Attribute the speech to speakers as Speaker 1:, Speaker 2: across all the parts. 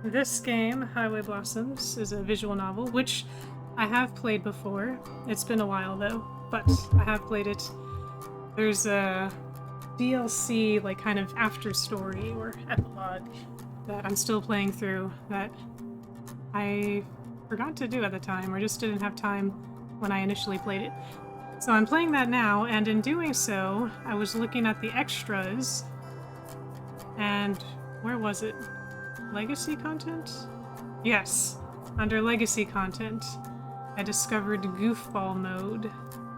Speaker 1: This game, Highway Blossoms, is a visual novel, which I have played before. It's been a while though, but I have played it. There's a DLC, like kind of after story or epilogue that I'm still playing through that I forgot to do at the time, or just didn't have time when I initially played it. So I'm playing that now, and in doing so, I was looking at the extras, and where was it? Legacy content? Yes, under legacy content, I discovered Goofball mode.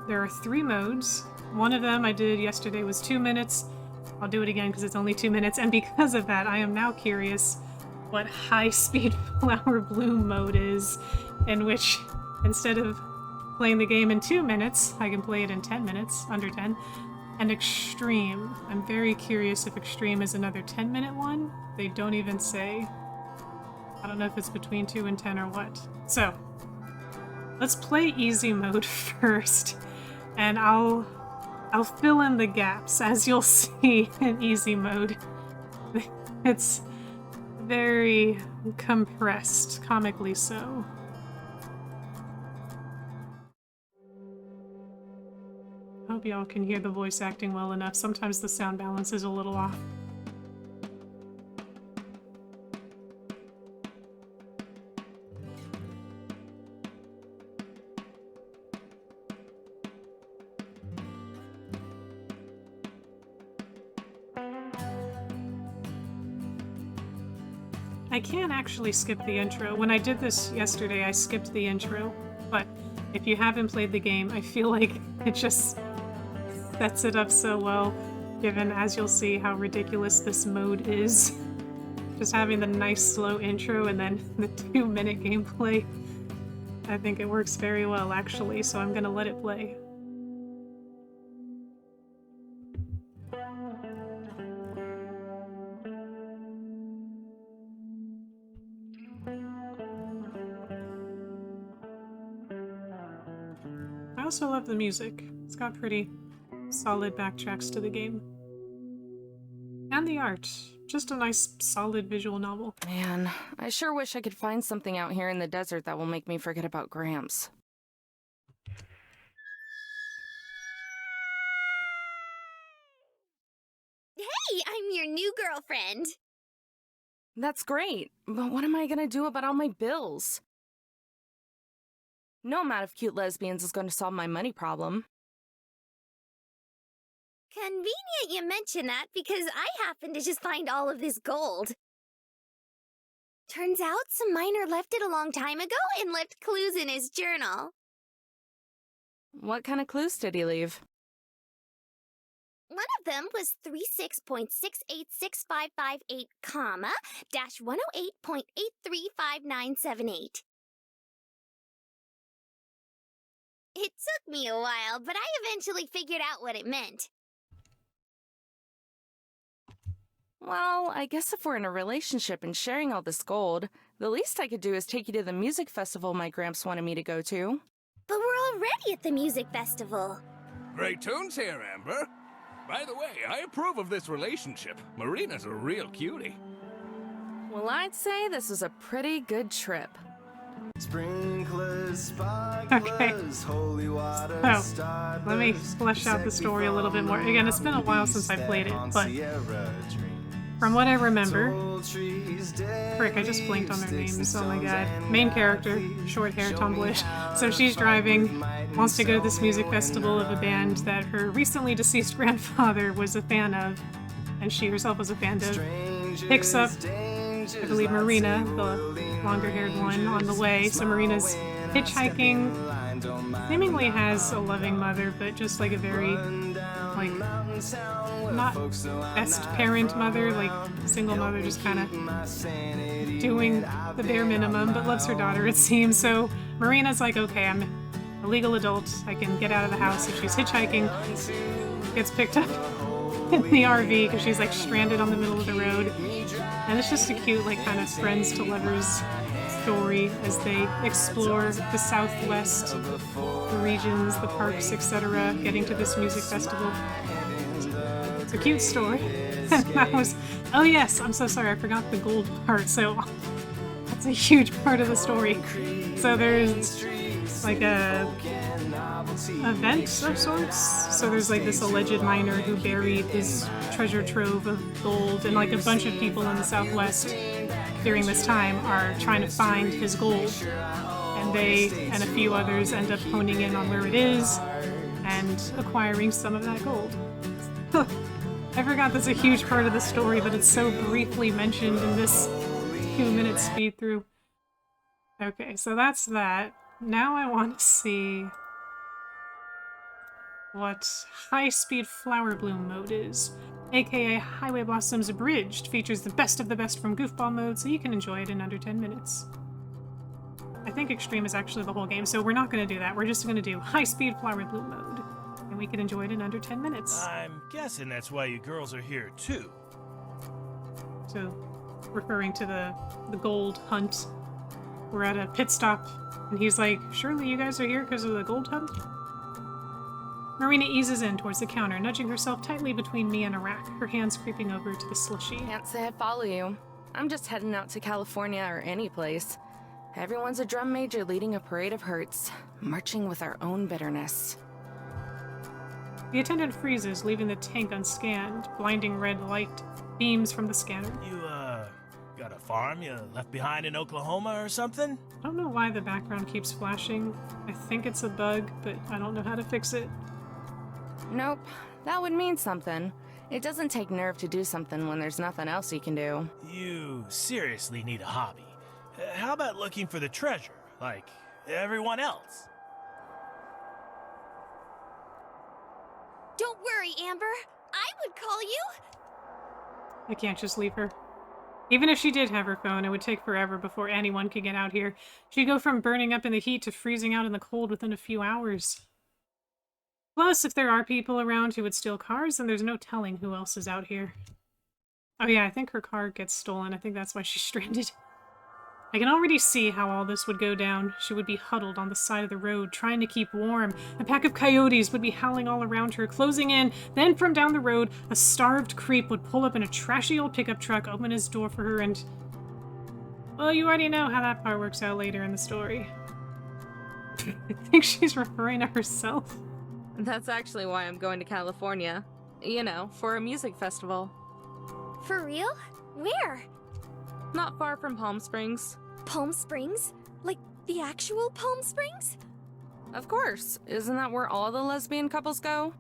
Speaker 1: There are 3 modes. One of them I did yesterday was 2 minutes. I'll do it again because it's only 2 minutes, and because of that, I am now curious what high-speed flower bloom mode is, in which, instead of playing the game in 2 minutes, I can play it in 10 minutes, under 10. And Extreme. I'm very curious if Extreme is another 10-minute one. They don't even say. I don't know if it's between 2 and 10 or what. So, let's play easy mode first, and I'll fill in the gaps, as you'll see in easy mode. It's very compressed, comically so. I hope y'all can hear the voice acting well enough. Sometimes the sound balance is a little off. I can actually skip the intro. When I did this yesterday, I skipped the intro, but if you haven't played the game, I feel like it just sets it up so well, given, as you'll see, how ridiculous this mode is. Just having the nice slow intro and then the 2-minute gameplay. I think it works very well, actually, so I'm gonna let it play. I also love the music. It's got pretty solid backtracks to the game. And the art. Just a nice, solid visual novel.
Speaker 2: Man, I sure wish I could find something out here in the desert that will make me forget about Gramps.
Speaker 3: Hey, I'm your new girlfriend!
Speaker 2: That's great, but what am I gonna do about all my bills? No amount of cute lesbians is going to solve my money problem.
Speaker 3: Convenient you mention that, because I happen to just find all of this gold. Turns out some miner left it a long time ago and left clues in his journal.
Speaker 2: What kind of clues did he leave?
Speaker 3: One of them was 36.686558, comma, -108.835978. It took me a while, but I eventually figured out what it meant.
Speaker 2: Well, I guess if we're in a relationship and sharing all this gold, the least I could do is take you to the music festival my Gramps wanted me to go to.
Speaker 3: But we're already at the music festival.
Speaker 4: Great tunes here, Amber. By the way, I approve of this relationship. Marina's a real cutie.
Speaker 2: Well, I'd say this was a pretty good trip.
Speaker 5: Sprinklers, sparklers, holy water,
Speaker 1: so, let me flesh out the story a little bit more. Again, it's been a while since I played it, but from what I remember... Frick, I just blinked on their names, oh my god. Main character, short hair, tomboyish. So she's driving, wants to go to this music festival of a band that her recently deceased grandfather was a fan of, and she herself was a fan of. Picks up, I believe, Marina, the longer-haired one, on the way. So Marina's hitchhiking, seemingly has a loving mother, but just like a very, like, not best parent mother, like single mother, just kind of doing the bare minimum, but loves her daughter, it seems. So Marina's like, okay, I'm a legal adult, I can get out of the house. If she's hitchhiking, gets picked up in the RV because she's like stranded on the middle of the road. And it's just a cute, like, kind of friends to lovers story as they explore the Southwest, the regions, the parks, etc., getting to this music festival. It's a cute story. And I was, oh yes, I'm so sorry, I forgot the gold part. So It's a huge part of the story. So there's like a event of sorts. So there's like this alleged miner who buried this treasure trove of gold, and like a bunch of people in the Southwest during this time are trying to find his gold. And they and a few others end up honing in on where it is and acquiring some of that gold. I forgot that's a huge part of the story, but it's so briefly mentioned in this 2-minute speed through. Okay, so that's that. Now I want to see what high-speed flower bloom mode is. AKA Highway Blossoms Abridged features the best of the best from Goofball mode, so you can enjoy it in under 10 minutes. I think Extreme is actually the whole game, so we're not going to do that. We're just going to do high-speed flower bloom mode, and we can enjoy it in under 10 minutes.
Speaker 6: I'm guessing that's why you girls are here, too.
Speaker 1: So, referring to the gold hunt. We're at a pit stop, and he's like, surely you guys are here because of the gold hunt? Marina eases in towards the counter, nudging herself tightly between me and a rack, her hands creeping over to the slushy.
Speaker 2: Can't say I follow you. I'm just heading out to California or any place. Everyone's a drum major leading a parade of hurts, marching with our own bitterness.
Speaker 1: The attendant freezes, leaving the tank unscanned. Blinding red light beams from the scanner.
Speaker 6: You, got a farm you left behind in Oklahoma or something?
Speaker 1: I don't know why the background keeps flashing. I think it's a bug, but I don't know how to fix it.
Speaker 2: Nope, that would mean something. It doesn't take nerve to do something when there's nothing else you can do.
Speaker 6: You seriously need a hobby. How about looking for the treasure, like everyone else?
Speaker 3: Don't worry, Amber. I would call you.
Speaker 1: I can't just leave her. Even if she did have her phone, it would take forever before anyone could get out here. She'd go from burning up in the heat to freezing out in the cold within a few hours. Plus, if there are people around who would steal cars, then there's no telling who else is out here. Oh yeah, I think her car gets stolen. I think that's why she's stranded. I can already see how all this would go down. She would be huddled on the side of the road, trying to keep warm. A pack of coyotes would be howling all around her, closing in. Then from down the road, a starved creep would pull up in a trashy old pickup truck, open his door for her, and... well, you already know how that part works out later in the story. I think she's referring to herself.
Speaker 2: That's actually why I'm going to California. You know, for a music festival.
Speaker 3: For real? Where?
Speaker 2: Not far from Palm Springs.
Speaker 3: Palm Springs? Like the actual Palm Springs?
Speaker 2: Of course. Isn't that where all the lesbian couples go?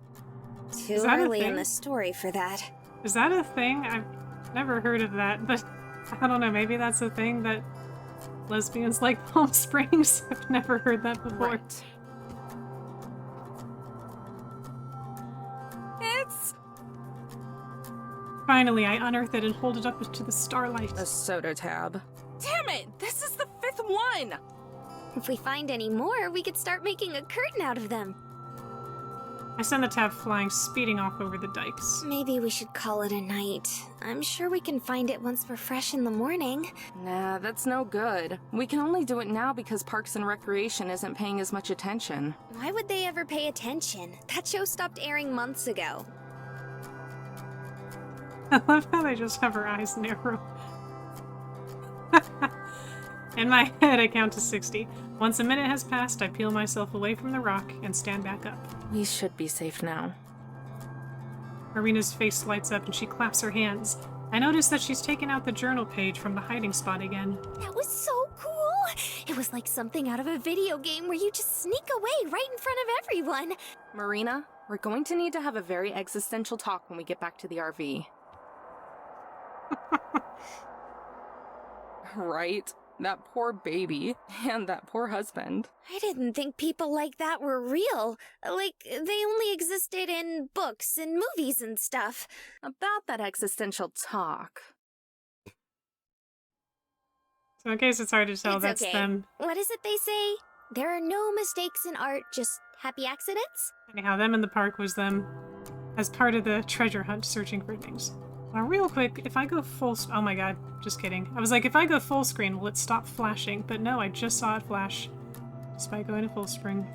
Speaker 3: Too
Speaker 1: Is that a
Speaker 3: early in
Speaker 1: thing?
Speaker 3: the story for that.
Speaker 1: Is that a thing? I've never heard of that, but I don't know, maybe that's a thing that lesbians like Palm Springs? I've never heard that before.
Speaker 2: Right. It's
Speaker 1: Finally, I unearth it and hold it up to the starlight.
Speaker 2: a soda tab. Damn it! This is the 5th one!
Speaker 3: If we find any more, we could start making a curtain out of them.
Speaker 1: I send the tab flying, speeding off over the dikes.
Speaker 3: Maybe we should call it a night. I'm sure we can find it once we're fresh in the morning.
Speaker 2: Nah, that's no good. We can only do it now because Parks and Recreation isn't paying as much attention.
Speaker 3: Why would they ever pay attention? That show stopped airing months ago.
Speaker 1: I love how they just have her eyes narrow. In my head, I count to 60. Once a minute has passed, I peel myself away from the rock and stand back up.
Speaker 2: We should be safe now.
Speaker 1: Marina's face lights up and she claps her hands. I notice that she's taken out the journal page from the hiding spot again.
Speaker 3: That was so cool! It was like something out of a video game where you just sneak away right in front of everyone.
Speaker 2: Marina, we're going to need to have a very existential talk when we get back to the RV. Right? That poor baby. And that poor husband.
Speaker 3: I didn't think people like that were real. Like, they only existed in books and movies and stuff.
Speaker 2: About that existential talk.
Speaker 1: So in case it's hard to tell,
Speaker 3: It's
Speaker 1: that's
Speaker 3: okay.
Speaker 1: them.
Speaker 3: What is it they say? There are no mistakes in art, just happy accidents?
Speaker 1: Anyhow, them in the park was them as part of the treasure hunt searching for things. Now, real quick, if I go full... oh my god, just kidding. I was like, if I go full screen, will it stop flashing? But no, I just saw it flash. Just by going to full screen.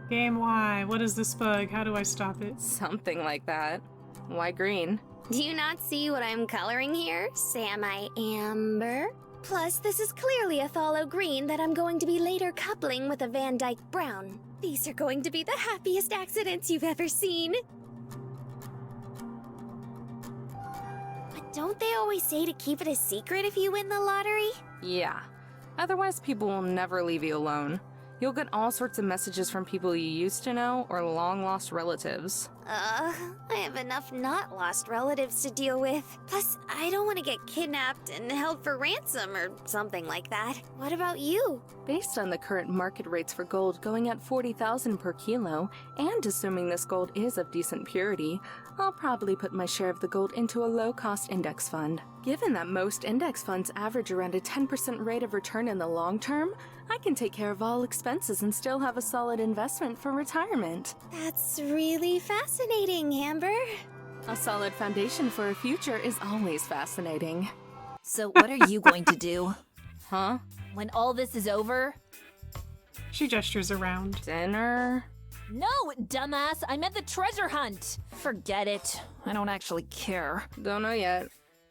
Speaker 1: Game Y, what is this bug? How do I stop it?
Speaker 2: Something like that. Why green?
Speaker 3: Do you not see what I'm coloring here? Sam I Amber? Plus, this is clearly a phthalo green that I'm going to be later coupling with a Van Dyke brown. These are going to be the happiest accidents you've ever seen. But don't they always say to keep it a secret if you win the lottery?
Speaker 2: Yeah. Otherwise, people will never leave you alone. You'll get all sorts of messages from people you used to know or long-lost relatives.
Speaker 3: I have enough not lost relatives to deal with. Plus, I don't want to get kidnapped and held for ransom or something like that. What about you?
Speaker 2: Based on the current market rates for gold going at 40,000 per kilo, and assuming this gold is of decent purity, I'll probably put my share of the gold into a low-cost index fund. Given that most index funds average around a 10% rate of return in the long term, I can take care of all expenses and still have a solid investment for retirement.
Speaker 3: That's really fascinating, Amber.
Speaker 2: A solid foundation for a future is always fascinating.
Speaker 7: So what are you going to do?
Speaker 2: Huh?
Speaker 7: When all this is over?
Speaker 1: She gestures around.
Speaker 2: Dinner?
Speaker 7: No, dumbass! I meant the treasure hunt! Forget it. I don't actually care.
Speaker 2: Don't know yet.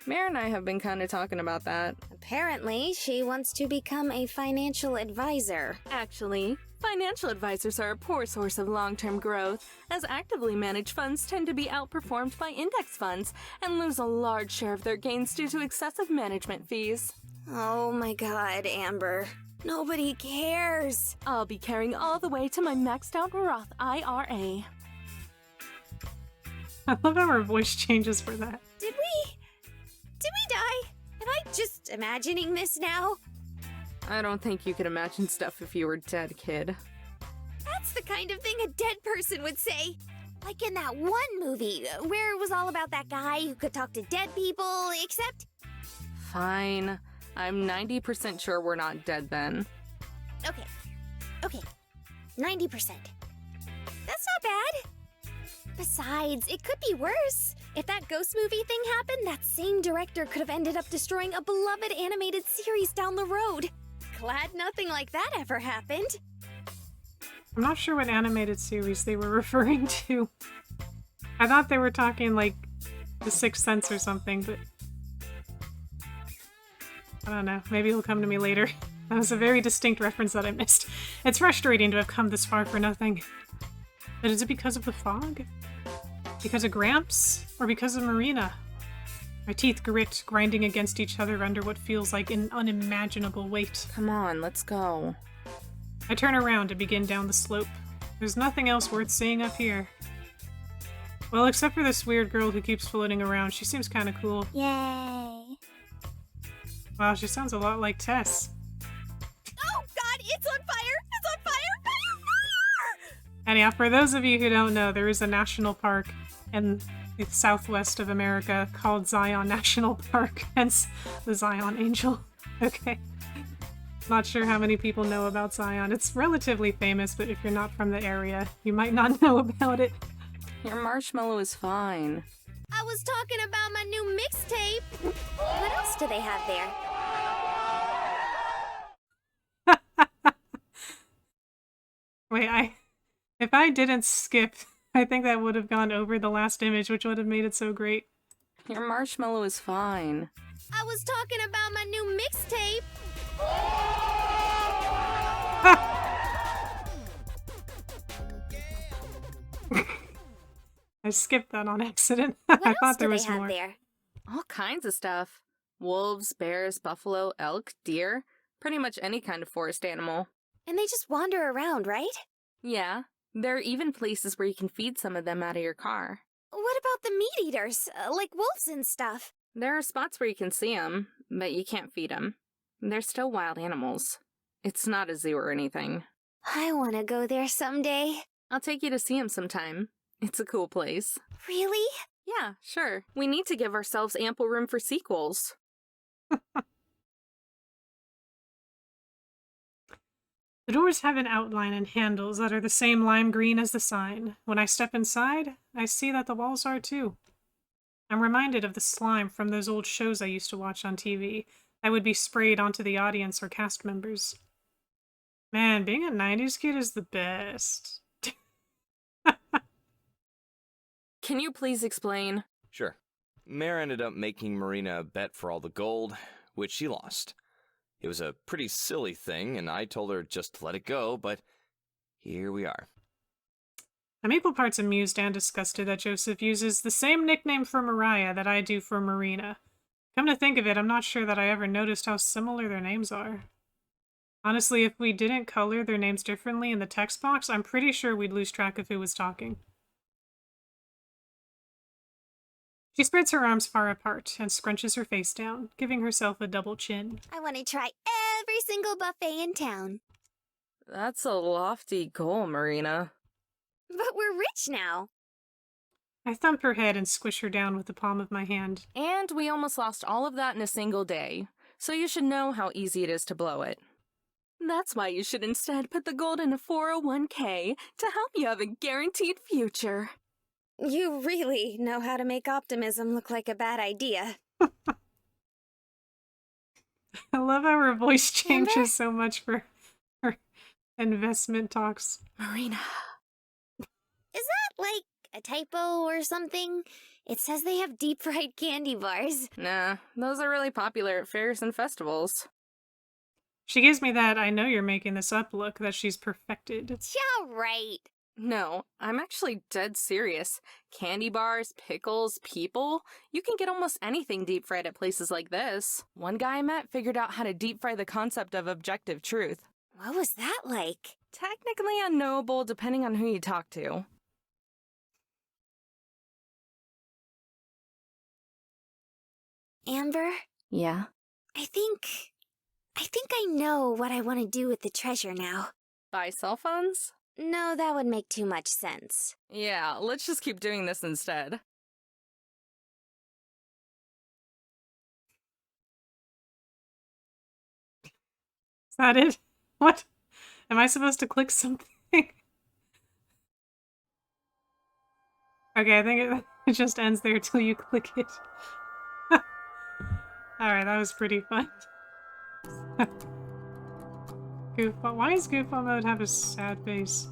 Speaker 2: Mare and I have been kind of talking about that.
Speaker 3: Apparently, she wants to become a financial advisor.
Speaker 2: Actually, financial advisors are a poor source of long-term growth, as actively managed funds tend to be outperformed by index funds and lose a large share of their gains due to excessive management fees.
Speaker 3: Oh my god, Amber. Nobody cares.
Speaker 2: I'll be carrying all the way to my maxed out Roth IRA.
Speaker 1: I love how her voice changes for that.
Speaker 3: Did we die? Am I just imagining this now?
Speaker 2: I don't think you could imagine stuff if you were dead, kid.
Speaker 3: That's the kind of thing a dead person would say. Like in that one movie, where it was all about that guy who could talk to dead people, except...
Speaker 2: Fine. I'm 90% sure we're not dead then.
Speaker 3: Okay. 90%. That's not bad. Besides, it could be worse. If that ghost movie thing happened, that same director could have ended up destroying a beloved animated series down the road. Glad nothing like that ever happened.
Speaker 1: I'm not sure what animated series they were referring to. I thought they were talking like The Sixth Sense or something, but I don't know. Maybe it'll come to me later. That was a very distinct reference that I missed. It's frustrating to have come this far for nothing. But is it because of the fog? Because of Gramps? Or because of Marina? My teeth grit, grinding against each other under what feels like an unimaginable weight.
Speaker 2: Come on, let's go.
Speaker 1: I turn around and begin down the slope. There's nothing else worth seeing up here. Well, except for this weird girl who keeps floating around. She seems kind of cool.
Speaker 3: Yay.
Speaker 1: Wow, she sounds a lot like Tess.
Speaker 3: Oh god, it's on fire! It's on fire!
Speaker 1: Anyhow, for those of you who don't know, there is a national park in the southwest of America called Zion National Park, hence the Zion Angel. Okay. Not sure how many people know about Zion. It's relatively famous, but if you're not from the area, you might not know about it.
Speaker 2: Your marshmallow is fine.
Speaker 3: I was talking about my new mixtape. What else do they have there?
Speaker 1: Wait, if I didn't skip, I think that would have gone over the last image, which would have made it so great.
Speaker 2: Your marshmallow is fine.
Speaker 3: I was talking about my new mixtape.
Speaker 1: I skipped that on accident.
Speaker 3: What
Speaker 1: I
Speaker 3: else
Speaker 1: thought
Speaker 3: do
Speaker 1: there
Speaker 3: they
Speaker 1: was
Speaker 3: have
Speaker 1: more.
Speaker 3: there?
Speaker 2: All kinds of stuff. Wolves, bears, buffalo, elk, deer. Pretty much any kind of forest animal.
Speaker 3: And they just wander around, right?
Speaker 2: Yeah. There are even places where you can feed some of them out of your car.
Speaker 3: What about the meat eaters, like wolves and stuff?
Speaker 2: There are spots where you can see them, but you can't feed them. They're still wild animals. It's not a zoo or anything.
Speaker 3: I want to go there someday.
Speaker 2: I'll take you to see them sometime. It's a cool place.
Speaker 3: Really?
Speaker 2: Yeah, sure. We need to give ourselves ample room for sequels.
Speaker 1: The doors have an outline and handles that are the same lime green as the sign. When I step inside, I see that the walls are too. I'm reminded of the slime from those old shows I used to watch on TV that would be sprayed onto the audience or cast members. Man, being a 90s kid is the best.
Speaker 2: Can you please explain?
Speaker 8: Sure. Mare ended up making Marina a bet for all the gold, which she lost. It was a pretty silly thing, and I told her just to let it go, but here we are.
Speaker 1: I'm equal parts amused and disgusted that Joseph uses the same nickname for Mariah that I do for Marina. Come to think of it, I'm not sure that I ever noticed how similar their names are. Honestly, if we didn't color their names differently in the text box, I'm pretty sure we'd lose track of who was talking. She spreads her arms far apart and scrunches her face down, giving herself a double chin.
Speaker 3: I want to try every single buffet in town.
Speaker 2: That's a lofty goal, Marina.
Speaker 3: But we're rich now.
Speaker 1: I thump her head and squish her down with the palm of my hand.
Speaker 2: And we almost lost all of that in a single day, so you should know how easy it is to blow it. That's why you should instead put the gold in a 401k to help you have a guaranteed future.
Speaker 3: You really know how to make optimism look like a bad idea.
Speaker 1: I love how her voice changes so much for her investment talks.
Speaker 2: Marina.
Speaker 3: Is that like a typo or something? It says they have deep-fried candy bars.
Speaker 2: Nah, those are really popular at fairs and festivals.
Speaker 1: She gives me that I know you're making this up look that she's perfected.
Speaker 3: Yeah, right.
Speaker 2: No, I'm actually dead serious. Candy bars, pickles, people. You can get almost anything deep fried at places like this. One guy I met figured out how to deep fry the concept of objective truth.
Speaker 3: What was that like?
Speaker 2: Technically unknowable depending on who you talk to.
Speaker 3: Amber?
Speaker 2: Yeah?
Speaker 3: I think I know what I want to do with the treasure now.
Speaker 2: Buy cell phones?
Speaker 3: No, that would make too much sense.
Speaker 2: Yeah, let's just keep doing this instead.
Speaker 1: Is that it? What? Am I supposed to click something? Okay, I think it just ends there till you click it. Alright, that was pretty fun. Goofball. Why does Goofball mode have a sad face?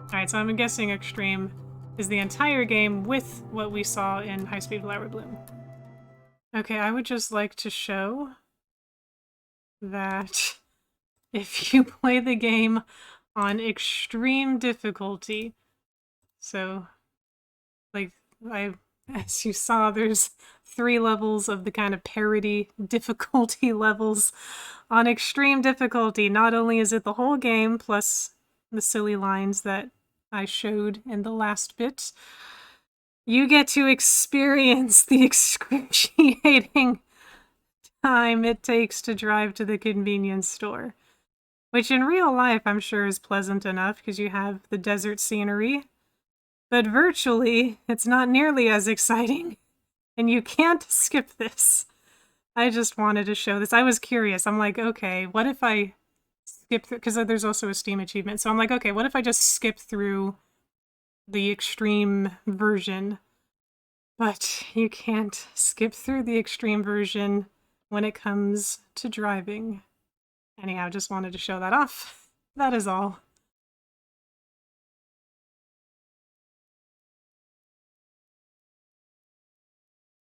Speaker 1: Alright, so I'm guessing Extreme is the entire game with what we saw in High Speed Flower Bloom. Okay, I would just like to show that if you play the game on extreme difficulty, so, like, as you saw, there's 3 levels of the kind of parody difficulty levels. On extreme difficulty, not only is it the whole game, plus the silly lines that I showed in the last bit, you get to experience the excruciating time it takes to drive to the convenience store. Which in real life I'm sure is pleasant enough because you have the desert scenery. But virtually, it's not nearly as exciting. And you can't skip this. I just wanted to show this. I was curious. I'm like, okay, what if I skip through, because there's also a Steam achievement. So I'm like, okay, what if I just skip through the extreme version? But you can't skip through the extreme version when it comes to driving. Anyhow, just wanted to show that off. That is all.